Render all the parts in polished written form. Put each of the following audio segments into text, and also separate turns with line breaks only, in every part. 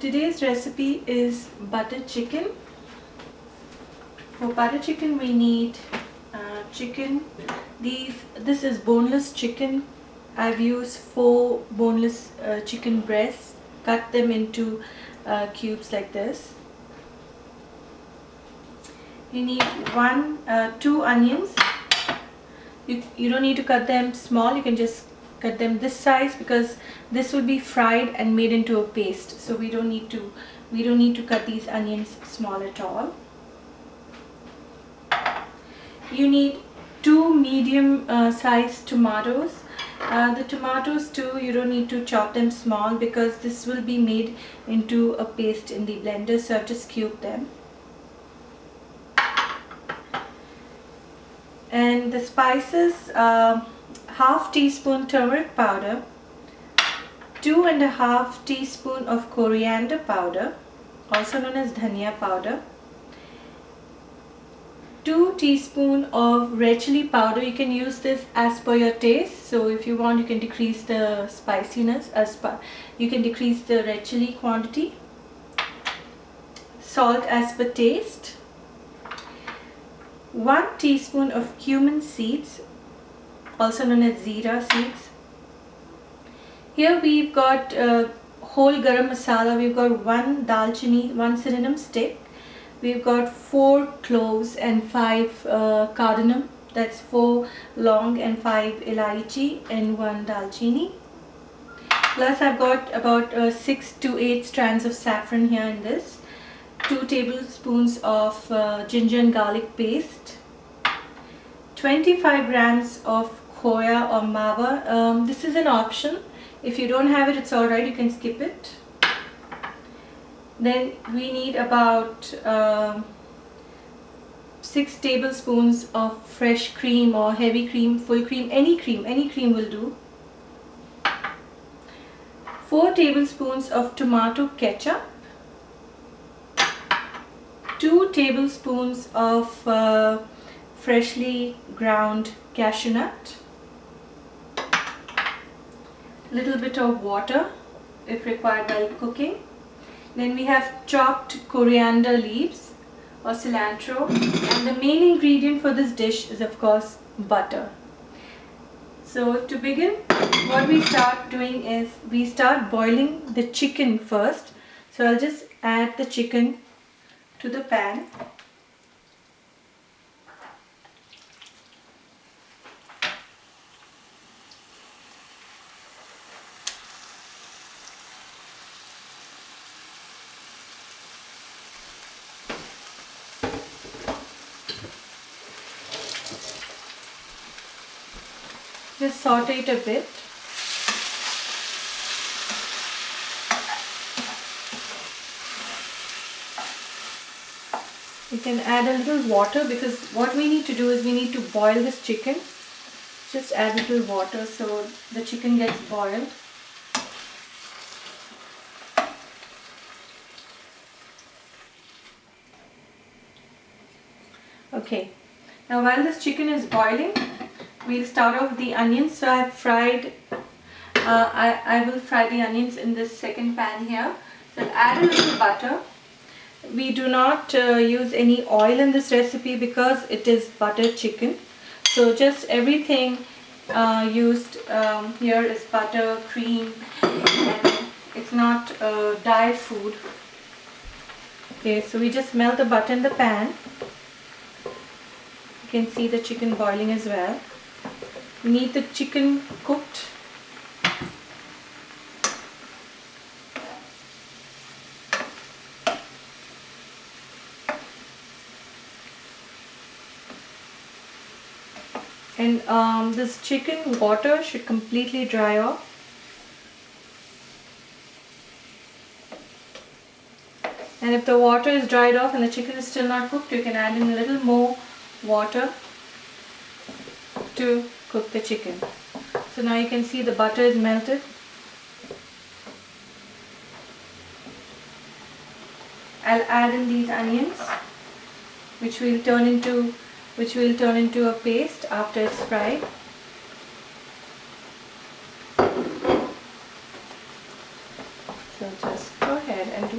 Today's recipe is butter chicken. For butter chicken we need chicken. This is boneless chicken. I've used 4 boneless chicken breasts. Cut them into cubes like this. You need 2 onions. You don't need to cut them small. You can just cut them this size because this will be fried and made into a paste. So we don't need to cut these onions small at all. You need 2 medium sized tomatoes. The tomatoes too, you don't need to chop them small because this will be made into a paste in the blender, so I've just cubed them. And the spices, half teaspoon turmeric powder, 2.5 teaspoon of coriander powder, also known as dhania powder, 2 teaspoon of red chili powder. You can use this as per your taste, so if you want you can decrease the spiciness, you can decrease the red chili quantity. Salt as per taste. 1 teaspoon of cumin seeds, also known as Zeera seeds. Here we've got whole garam masala. We've got 1 dalchini, 1 cinnamon stick. We've got 4 cloves and 5 cardamom. That's 4 long and 5 elaichi and 1 dalchini. Plus I've got about 6 to 8 strands of saffron here in this. 2 tablespoons of ginger and garlic paste. 25 grams of khoya or mawa. This is an option. If you don't have it, it's alright, you can skip it. Then we need about 6 tablespoons of fresh cream or heavy cream, full cream, any cream will do. 4 tablespoons of tomato ketchup. 2 tablespoons of freshly ground cashew nut. Little bit of water if required while cooking. Then we have chopped coriander leaves or cilantro, and the main ingredient for this dish is of course butter. So to begin, what we start doing is we start boiling the chicken first. So I'll just add the chicken to the pan. Just saute it a bit. You can add a little water because what we need to do is we need to boil this chicken. Just add a little water so the chicken gets boiled. Okay, now while this chicken is boiling, we'll start off the onions. So I've fried, I will fry the onions in this second pan here. So I'll add a little butter. We do not use any oil in this recipe because it is butter chicken. So just everything used here is butter, cream, and it's not dye food. Okay, so we just melt the butter in the pan. You can see the chicken boiling as well. We need the chicken cooked. And this chicken water should completely dry off. And if the water is dried off and the chicken is still not cooked, you can add in a little more water to cook the chicken. So now you can see the butter is melted. I'll add in these onions, which will turn into a paste after it's fried. So just go ahead and do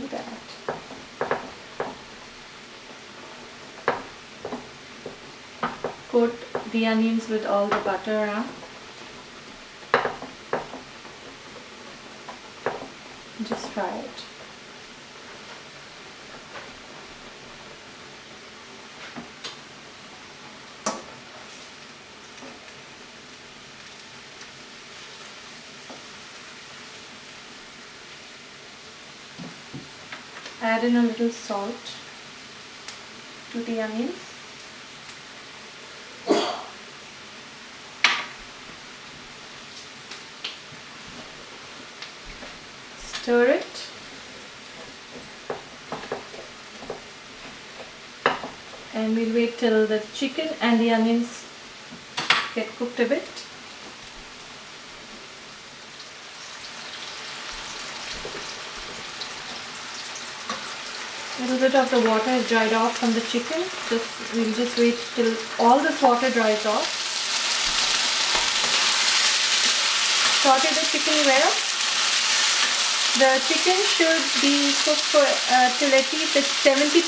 coat the onions with all the butter around. Just fry it. Add in a little salt to the onions. Stir it. And we'll wait till the chicken and the onions get cooked a bit. A little bit of the water has dried off from the chicken. We'll just wait till all this water dries off. Saute the chicken well. The chicken should be cooked for till at least it's 70%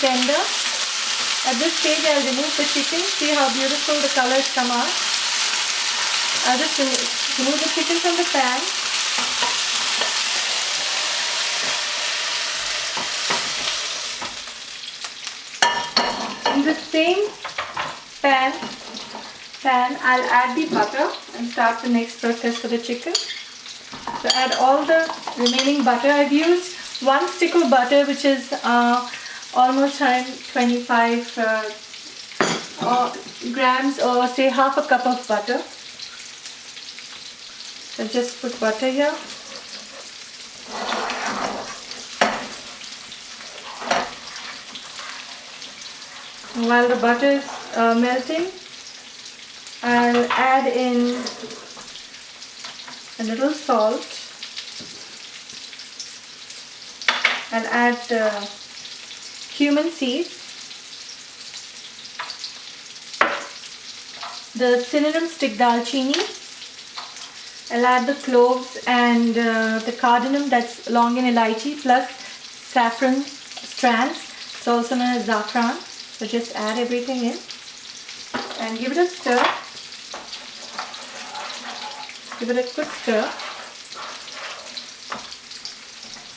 tender. At this stage, I'll remove the chicken. See how beautiful the colors come out. I'll just remove the chicken from the pan. In the same pan, I'll add the butter and start the next process for the chicken. So add all the remaining butter. I've used 1 stick of butter, which is almost 125 grams, or say half a cup of butter. So just put butter here. While the butter is melting, I'll add in a little salt. I'll add the cumin seeds, the cinnamon stick dalchini. I'll add the cloves and the cardamom, that's long in elaichi, plus saffron strands, it's also known as zafran. So just add everything in and give it a stir. Give it a good stir.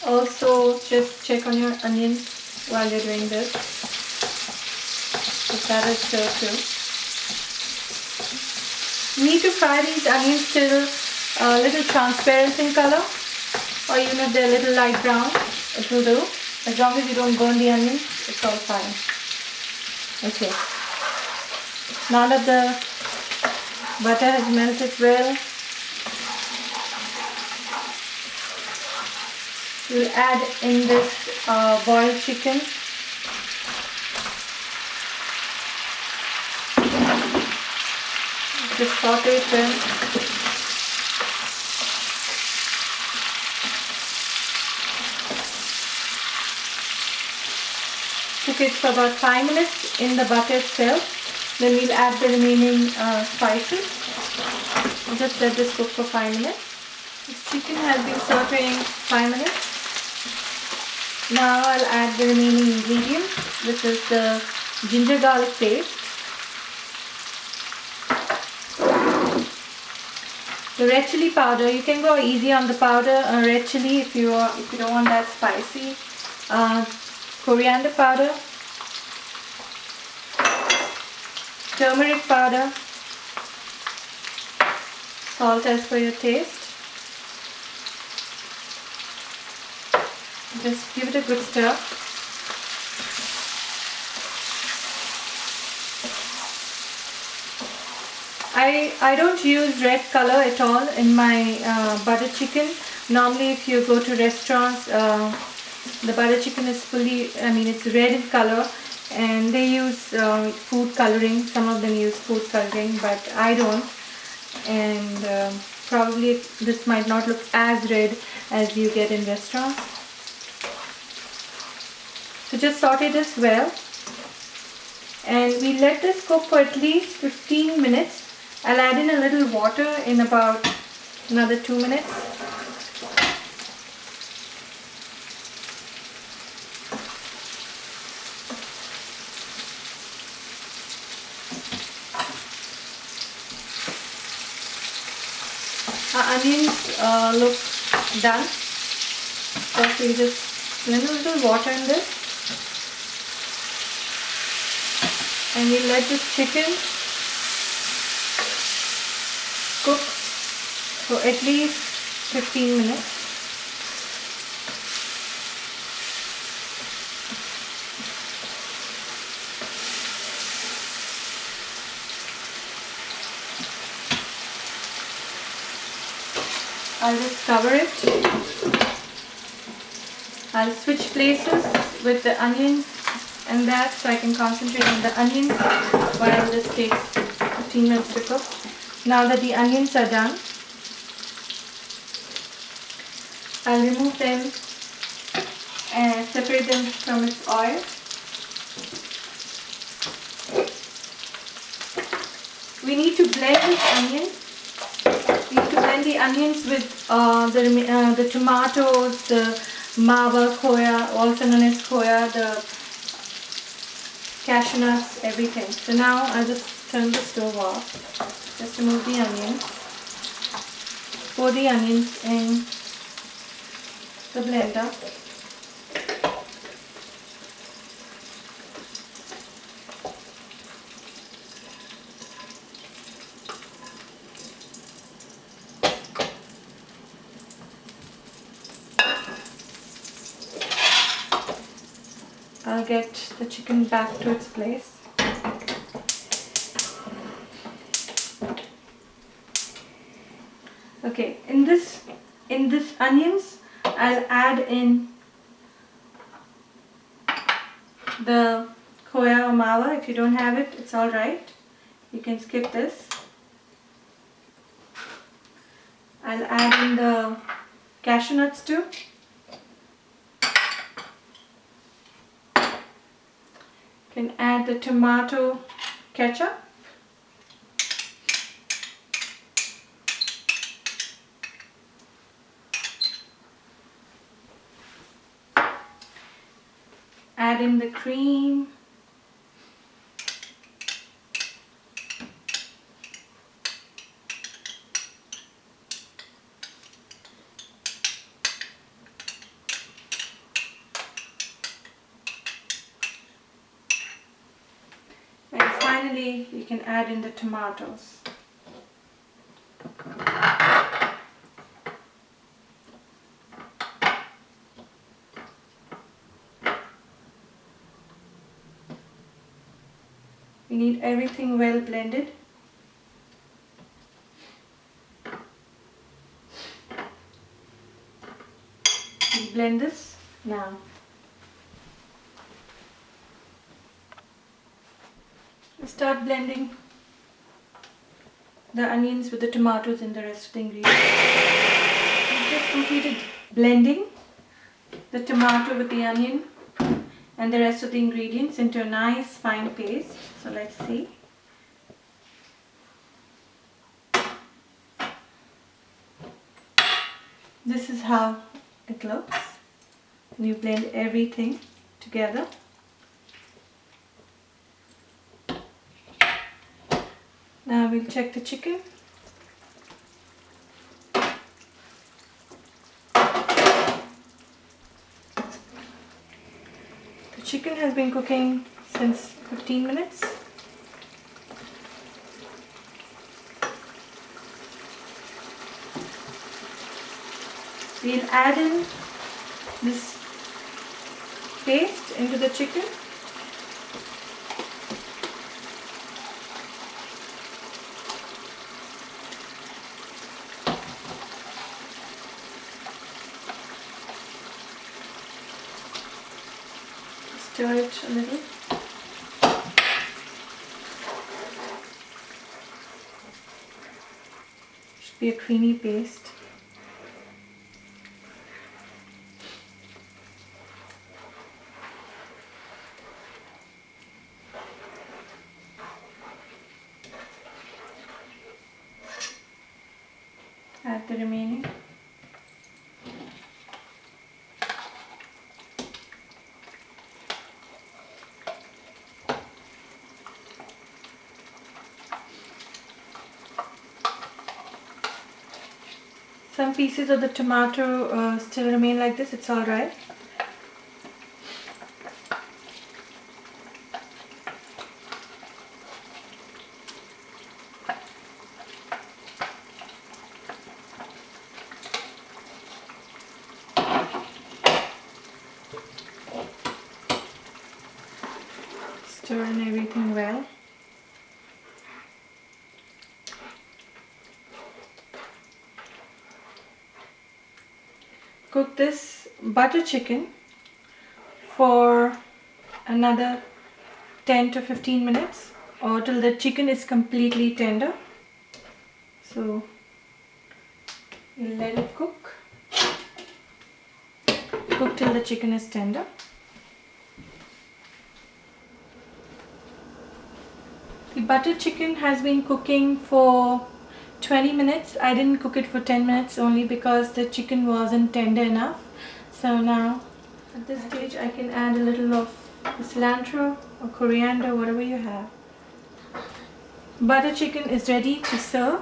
Also just check on your onions while you're doing this. Give that a stir too. You need to fry these onions till a little transparent in color, or even if they're a little light brown, it will do. As long as you don't burn the onions, it's all fine. Okay. Now that the butter has melted well, we'll add in this boiled chicken. Just saute it well. Cook it for about 5 minutes in the butter itself. Then we'll add the remaining spices. Just let this cook for 5 minutes. This chicken has been sauteing 5 minutes. Now I'll add the remaining ingredients, which is the ginger garlic paste, the red chili powder. You can go easy on the powder, red chili if you don't want that spicy. Coriander powder, turmeric powder, salt as per your taste. Just give it a good stir. I don't use red color at all in my butter chicken. Normally if you go to restaurants, the butter chicken is it's red in color, and they use food coloring. Some of them use food coloring, but I don't. And probably this might not look as red as you get in restaurants. So just saute this well, and we let this cook for at least 15 minutes. I'll add in a little water in about another 2 minutes. our onions look done. So we just blend a little water in this. And we let this chicken cook for at least 15 minutes. I'll just cover it. I'll switch places with the onions and that, so I can concentrate on the onions while this takes 15 minutes to cook. Now that the onions are done, I'll remove them and separate them from its oil. We need to blend this onion. We need to blend the onions with the tomatoes, the mava khoya, also known as khoya, the cashew nuts, everything. So now I'll just turn the stove off. Just remove the onions. Pour the onions in the blender. I'll get the chicken back to its place. Okay, in this onions, I'll add in the khoya or mava. If you don't have it, it's alright. You can skip this. I'll add in the cashew nuts too. You can add the tomato ketchup. Add in the cream. And finally, you can add in the tomatoes. We need everything well blended. We blend this now. We start blending the onions with the tomatoes and the rest of the ingredients. We've just completed blending the tomato with the onion and the rest of the ingredients into a nice fine paste. So let's see. This is how it looks. We blend everything together. Now we'll check the chicken. The chicken has been cooking since 15 minutes. We'll add in this paste into the chicken. Stir it a little. Should be a creamy paste. Add the remaining. some pieces of the tomato still remain like this, it's alright. Stir in everything well. Cook this butter chicken for another 10 to 15 minutes or till the chicken is completely tender. So you let it cook till the chicken is tender. The butter chicken has been cooking for 20 minutes. I didn't cook it for 10 minutes only because the chicken wasn't tender enough. So now at this stage I can add a little of cilantro or coriander, whatever you have. Butter chicken is ready to serve.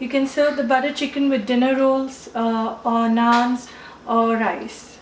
You can serve the butter chicken with dinner rolls or naans or rice.